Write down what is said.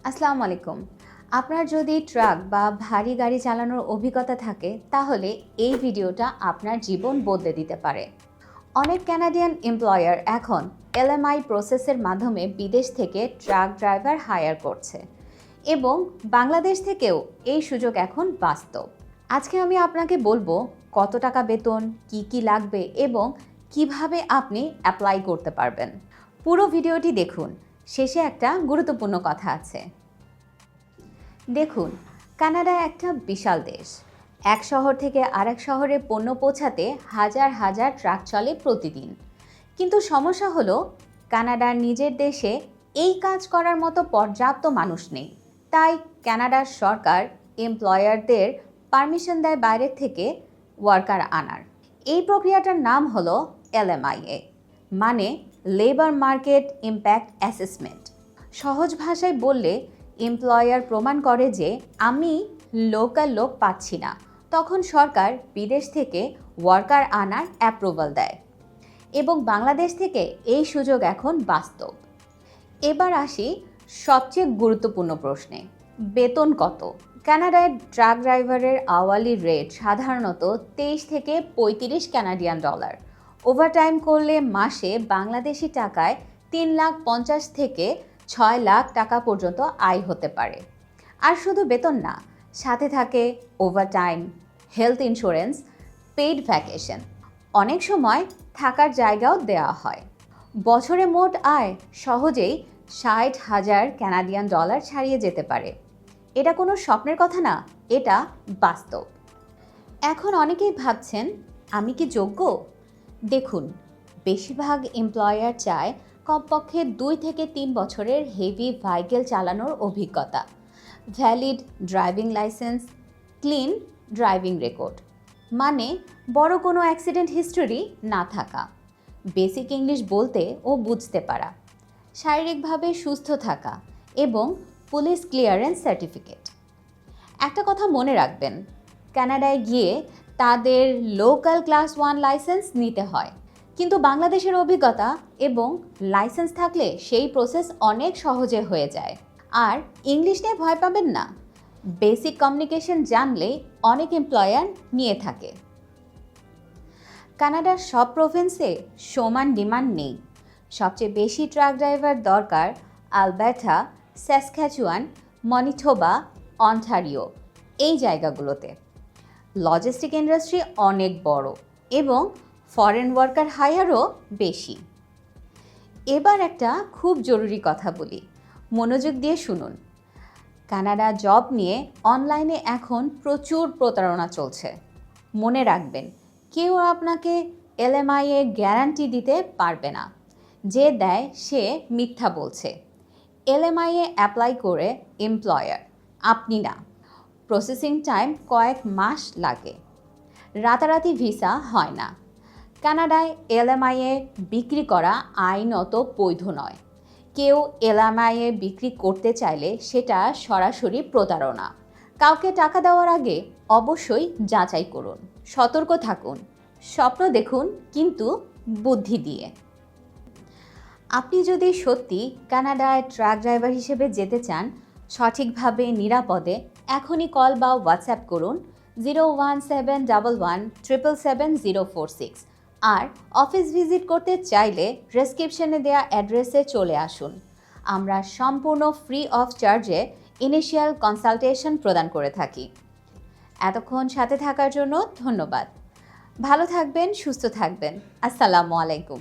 আসসালামু আলাইকুম। আপনার যদি ট্রাক বা ভারী গাড়ি চালানোর অভিজ্ঞতা থাকে তাহলে এই ভিডিওটা আপনার জীবন বদলে দিতে পারে। অনেক কানাডিয়ান এমপ্লয়ার এখন এলএমআই প্রসেসের মাধ্যমে বিদেশ থেকে ট্রাক ড্রাইভার হায়ার করছে এবং বাংলাদেশ থেকেও এই সুযোগ এখন বাস্তব। আজকে আমি আপনাকে বলবো কত টাকা বেতন, কি লাগবে এবং কিভাবে আপনি অ্যাপ্লাই করতে পারবেন। পুরো ভিডিওটি দেখুন, শেষে একটা গুরুত্বপূর্ণ কথা আছে। দেখুন, কানাডা একটা বিশাল দেশ। এক শহর থেকে আরেক শহরে পণ্য পৌঁছাতে হাজার হাজার ট্রাক চলে প্রতিদিন। কিন্তু সমস্যা হলো কানাডার নিজের দেশে এই কাজ করার মতো পর্যাপ্ত মানুষ নেই। তাই কানাডার সরকার এমপ্লয়ারদের পারমিশন দেয় বাইরের থেকে ওয়ার্কার আনার। এই প্রক্রিয়াটার নাম হলো এলএমআইএ, মানে লেবার মার্কেট ইম্প্যাক্ট অ্যাসেসমেন্ট। সহজ ভাষায় বললে এমপ্লয়ার প্রমাণ করে যে আমি লোকাল লোক পাচ্ছি না, তখন সরকার বিদেশ থেকে ওয়ার্কার আনার অ্যাপ্রুভাল দেয় এবং বাংলাদেশ থেকে এই সুযোগ এখন বাস্তব। এবার আসি সবচেয়ে গুরুত্বপূর্ণ প্রশ্নে, বেতন কত? কানাডায় ট্রাক ড্রাইভারের আওয়ারলি রেট সাধারণত 23 থেকে 35 কানাডিয়ান ডলার। ওভারটাইম করলে মাসে বাংলাদেশি টাকায় 3,50,000 থেকে 6 লাখ টাকা পর্যন্ত আয় হতে পারে। আর শুধু বেতন না, সাথে থাকে overtime, health insurance, paid vacation, অনেক সময় থাকার জায়গাও দেওয়া হয়। বছরে মোট আয় সহজেই 60,000 কানাডিয়ান ডলার ছাড়িয়ে যেতে পারে। এটা কোনো স্বপ্নের কথা না, এটা বাস্তব। এখন অনেকেই ভাবছেন, আমি কি যোগ্য? দেখুন, বেশিরভাগ এমপ্লয়ার চায় কমপক্ষে 2 থেকে 3 বছরের হেভি ভেহিকেল চালানোর অভিজ্ঞতা, valid driving licence, clean driving record, মানে বড় কোনো অ্যাক্সিডেন্ট হিস্টোরি না থাকা, বেসিক ইংলিশ বলতে ও বুঝতে পারা, শারীরিকভাবে সুস্থ থাকা এবং পুলিশ ক্লিয়ারেন্স সার্টিফিকেট। একটা কথা মনে রাখবেন, কানাডায় গিয়ে তাদের লোকাল ক্লাস 1 লাইসেন্স নিতে হয়, কিন্তু বাংলাদেশের অভিজ্ঞতা এবং লাইসেন্স থাকলে সেই প্রসেস অনেক সহজে হয়ে যায়। আর ইংলিশ নিয়ে ভয় পাবেন না, বেসিক কমিউনিকেশন জানলেই অনেক এমপ্লয়ার নিয়ে থাকে। কানাডার সব প্রভিন্সে সমান ডিমান্ড নেই। সবচেয়ে বেশি ট্রাক ড্রাইভার দরকার আলবার্টা, স্যাসক্যাচুয়ান, ম্যানিটোবা, অন্টারিও, এই জায়গাগুলোতে। লজিস্টিক ইন্ডাস্ট্রি অনেক বড় এবং ফরেন ওয়ার্কার হায়ারও বেশি। এবার একটা খুব জরুরি কথা বলি, মনোযোগ দিয়ে শুনুন। কানাডা জব নিয়ে অনলাইনে এখন প্রচুর প্রতারণা চলছে। মনে রাখবেন, কেউ আপনাকে এলএমআইএ গ্যারান্টি দিতে পারবে না। যে দেয় সে মিথ্যা বলছে। এলএমআইএ অ্যাপ্লাই করে এমপ্লয়ার, আপনি না। প্রসেসিং টাইম কয়েক মাস লাগে, রাতারাতি ভিসা হয় না। কানাডায় এলএমআইএ বিক্রি করা আইনত বৈধ নয়। কেউ এলএমআইএ বিক্রি করতে চাইলে সেটা সরাসরি প্রতারণা। কাউকে টাকা দেওয়ার আগে অবশ্যই যাচাই করুন, সতর্ক থাকুন, স্বপ্ন দেখুন কিন্তু বুদ্ধি দিয়ে। আপনি যদি সত্যি কানাডায় ট্রাক ড্রাইভার হিসেবে যেতে চান, সঠিকভাবে নিরাপদে, এখনই কল বা হোয়াটসঅ্যাপ করুন 01711 777 046। আর অফিস ভিজিট করতে চাইলে ডেসক্রিপশনে দেওয়া অ্যাড্রেসে চলে আসুন। আমরা সম্পূর্ণ ফ্রি অফ চার্জে ইনিশিয়াল কনসালটেশন প্রদান করে থাকি। এতক্ষণ সাথে থাকার জন্য ধন্যবাদ। ভালো থাকবেন, সুস্থ থাকবেন। আসসালামু আলাইকুম।